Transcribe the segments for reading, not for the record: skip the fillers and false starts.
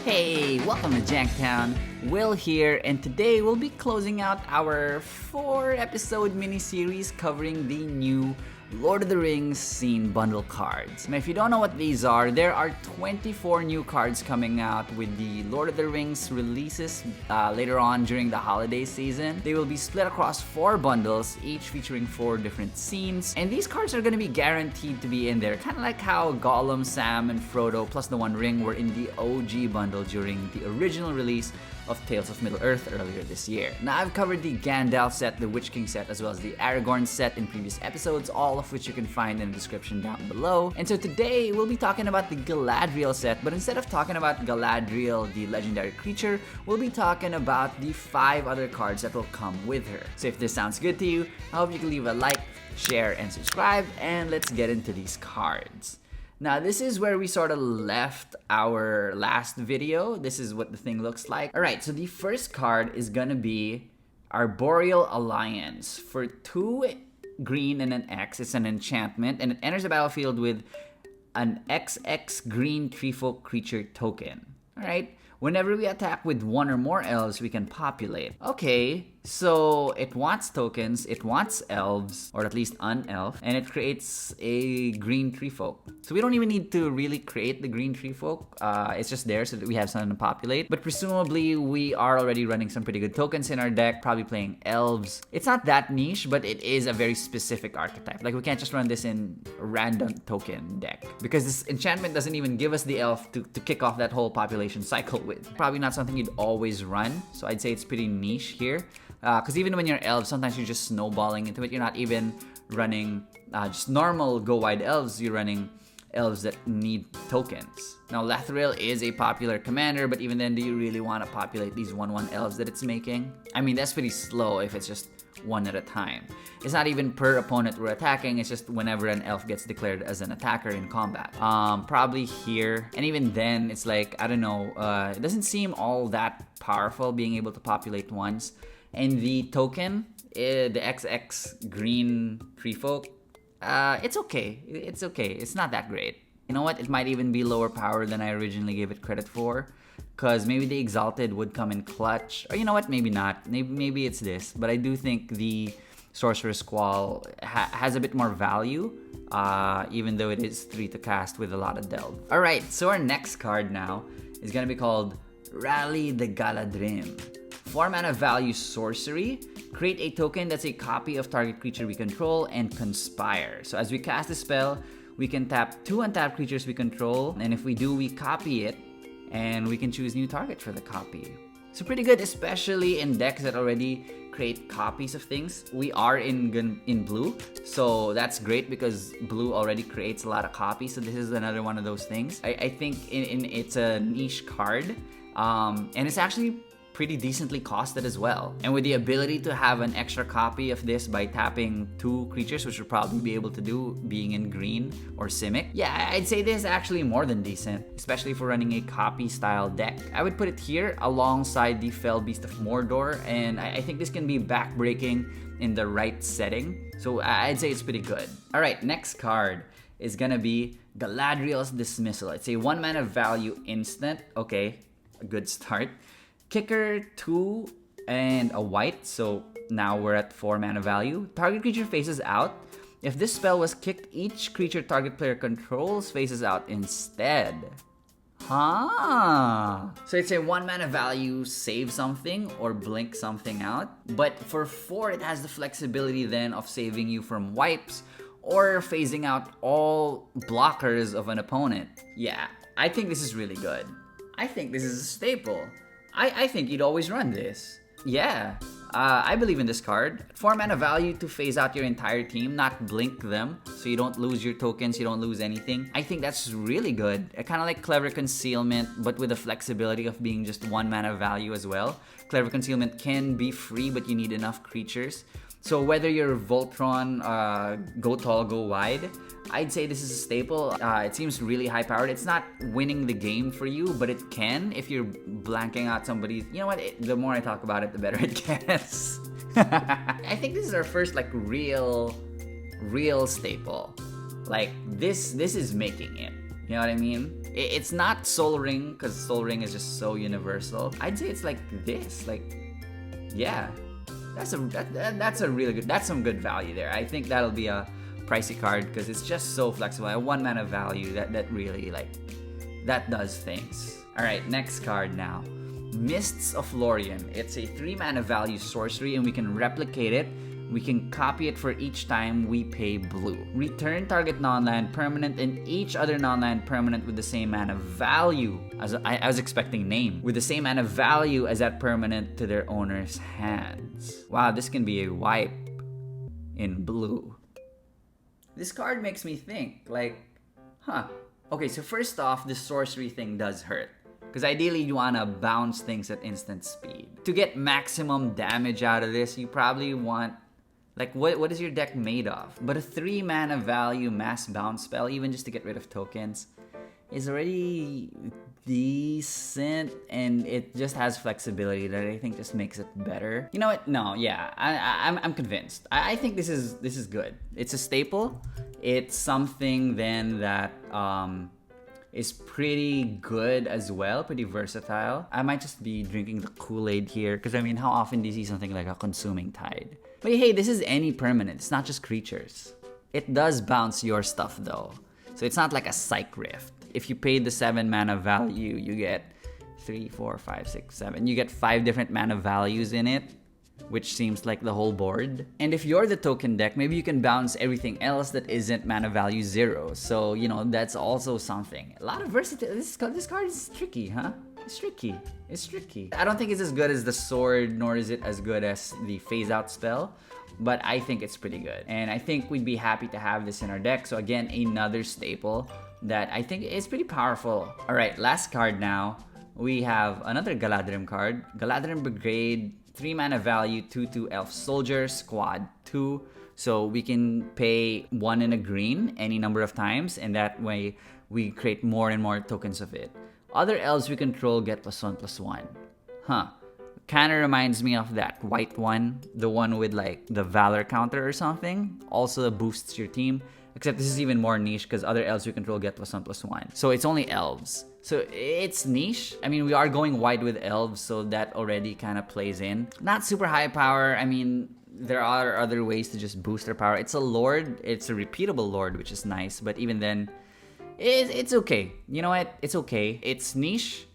Hey, welcome to Janktown. Will here, and today we'll be closing out our 4-episode mini-series covering the new Lord of the Rings Scene Bundle cards. Now, if you don't know what these are, there are 24 new cards coming out with the Lord of the Rings releases later on during the holiday season. They will be split across 4 bundles, each featuring 4 different scenes, and these cards are going to be guaranteed to be in there, kind of like how Gollum, Sam, and Frodo plus the One Ring were in the OG bundle during the original release of Tales of Middle-earth earlier this year. Now, I've covered the Gandalf set, the Witchking set, as well as the Aragorn set in previous episodes, all of which you can find in the description down below. And so today, we'll be talking about the Galadriel set, but instead of talking about Galadriel, the legendary creature, we'll be talking about the 5 other cards that will come with her. So if this sounds good to you, I hope you can leave a like, share, and subscribe, and let's get into these cards. Now, this is where we sort of left our last video. This is what the thing looks like. Alright, so the first card is gonna be Arboreal Alliance. For 2 green and an X, it's an enchantment, and it enters the battlefield with an XX green treefolk creature token. Alright, whenever we attack with 1 or more elves, we can populate. Okay, so it wants tokens, it wants elves, or at least un-elf, and it creates a green treefolk. So we don't even need to really create the green treefolk. It's just there so that we have something to populate. But presumably, we are already running some pretty good tokens in our deck, probably playing elves. It's not that niche, but it is a very specific archetype. Like, we can't just run this in a random token deck, because this enchantment doesn't even give us the elf to kick off that whole population cycle with. Probably not something you'd always run, so I'd say it's pretty niche here. Because even when you're elves, sometimes you're just snowballing into it. You're not even running just normal go-wide elves. You're running elves that need tokens. Now, Galadriel is a popular commander, but even then, do you really want to populate these 1/1 elves that it's making? I mean, that's pretty slow if it's just 1 at a time. It's not even per opponent we're attacking, it's just whenever an elf gets declared as an attacker in combat. Probably here, and even then, it's like, I don't know, it doesn't seem all that powerful being able to populate once. And the token, the XX green treefolk, it's okay. It's okay. It's not that great. You know what? It might even be lower power than I originally gave it credit for. Because maybe the Exalted would come in clutch. Or you know what? Maybe not. Maybe it's this. But I do think the Sorcerer's Squall has a bit more value. Even though it is 3 to cast with a lot of delve. Alright, so our next card now is going to be called Rally the Galadhrim. 4 mana value sorcery. Create a token that's a copy of target creature we control and conspire. So as we cast the spell, we can tap 2 untapped creatures we control, and if we do, we copy it, and we can choose new target for the copy. So pretty good, especially in decks that already create copies of things. We are in blue, so that's great because blue already creates a lot of copies. So this is another one of those things. I think it's a niche card, and it's actually pretty decently costed as well. And with the ability to have an extra copy of this by tapping 2 creatures, which we'll probably be able to do being in green or Simic, yeah, I'd say this is actually more than decent, especially for running a copy style deck. I would put it here alongside the Fell Beast of Mordor, and I think this can be backbreaking in the right setting. So I'd say it's pretty good. Alright, next card is gonna be Galadriel's Dismissal. It's a 1 mana value instant. Okay, a good start. Kicker 2 and a white, so now we're at 4 mana value. Target creature faces out. If this spell was kicked, each creature target player controls faces out instead. Huh. So it's a 1 mana value, save something or blink something out. But for 4, it has the flexibility then of saving you from wipes or phasing out all blockers of an opponent. Yeah, I think this is really good. I think this is a staple. I think you'd always run this. Yeah, I believe in this card. 4 mana value to phase out your entire team, not blink them, so you don't lose your tokens, you don't lose anything. I think that's really good. Kind of like Clever Concealment, but with the flexibility of being just 1 mana value as well. Clever Concealment can be free, but you need enough creatures. So whether you're Voltron, go tall, go wide, I'd say this is a staple. It seems really high powered. It's not winning the game for you, but it can if you're blanking out somebody. You know what? The more I talk about it, the better it gets. I think this is our first like real staple. Like this is making it. You know what I mean? It's not Soul Ring, because Soul Ring is just so universal. I'd say it's like this. Like, yeah. That's a really good, that's some good value there. I think that'll be a pricey card because it's just so flexible. A 1 mana value that really, like, that does things. Alright, next card now. Mists of Lorien. It's a 3 mana value sorcery and we can replicate it. We can copy it for each time we pay blue. Return target non-land permanent and each other non-land permanent with the same mana value as I was expecting name. With the same mana value as that permanent to their owner's hands. Wow, this can be a wipe in blue. This card makes me think, like, okay, so first off, the sorcery thing does hurt. Because ideally, you want to bounce things at instant speed. To get maximum damage out of this, you probably want... Like, what is your deck made of? But a 3 mana value mass bounce spell, even just to get rid of tokens, is already decent, and it just has flexibility that I think just makes it better. You know what? No, yeah, I'm convinced. I think this is good. It's a staple. It's something then that is pretty good as well, pretty versatile. I might just be drinking the Kool-Aid here, because I mean, how often do you see something like a Consuming Tide? But hey, this is any permanent, it's not just creatures. It does bounce your stuff though. So it's not like a Psych Rift. If you paid the 7 mana value, you get 3, 4, 5, 6, 7. You get 5 different mana values in it, which seems like the whole board. And if you're the token deck, maybe you can bounce everything else that isn't mana value 0. So, you know, that's also something. A lot of versatility. This card is tricky, huh? It's tricky. It's tricky. I don't think it's as good as the sword, nor is it as good as the phase out spell, but I think it's pretty good. And I think we'd be happy to have this in our deck. So again, another staple that I think is pretty powerful. All right, last card now. We have another Galadhrim card. Galadhrim Brigade, 3 mana value, 2/2 elf soldier, squad 2. So we can pay 1 in a green any number of times, and that way we create more and more tokens of it. Other elves we control get +1/+1. Kinda reminds me of that white one, the one with like the Valor counter or something. Also boosts your team, except this is even more niche because other elves we control get +1/+1. So it's only elves. So it's niche. I mean, we are going wide with elves, so that already kind of plays in. Not super high power. I mean, there are other ways to just boost their power. It's a lord. It's a repeatable lord, which is nice. But even then, it's okay. You know what? It's okay. It's niche.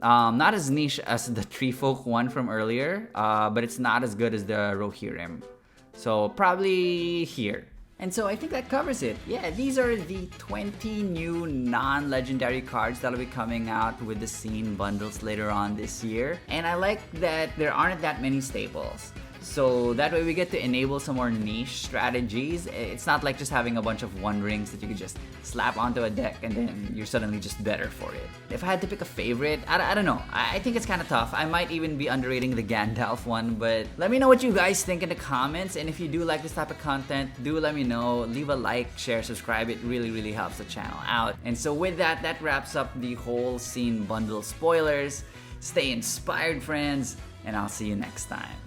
Not as niche as the Tree Folk one from earlier, but it's not as good as the Rohirrim. So probably here. And so I think that covers it. Yeah, these are the 20 new non-legendary cards that'll be coming out with the scene bundles later on this year. And I like that there aren't that many staples. So that way we get to enable some more niche strategies. It's not like just having a bunch of One Rings that you could just slap onto a deck and then you're suddenly just better for it. If I had to pick a favorite, I don't know. I think it's kind of tough. I might even be underrating the Gandalf one, but let me know what you guys think in the comments. And if you do like this type of content, do let me know. Leave a like, share, subscribe. It really, really helps the channel out. And so with that, that wraps up the whole scene bundle spoilers. Stay inspired, friends, and I'll see you next time.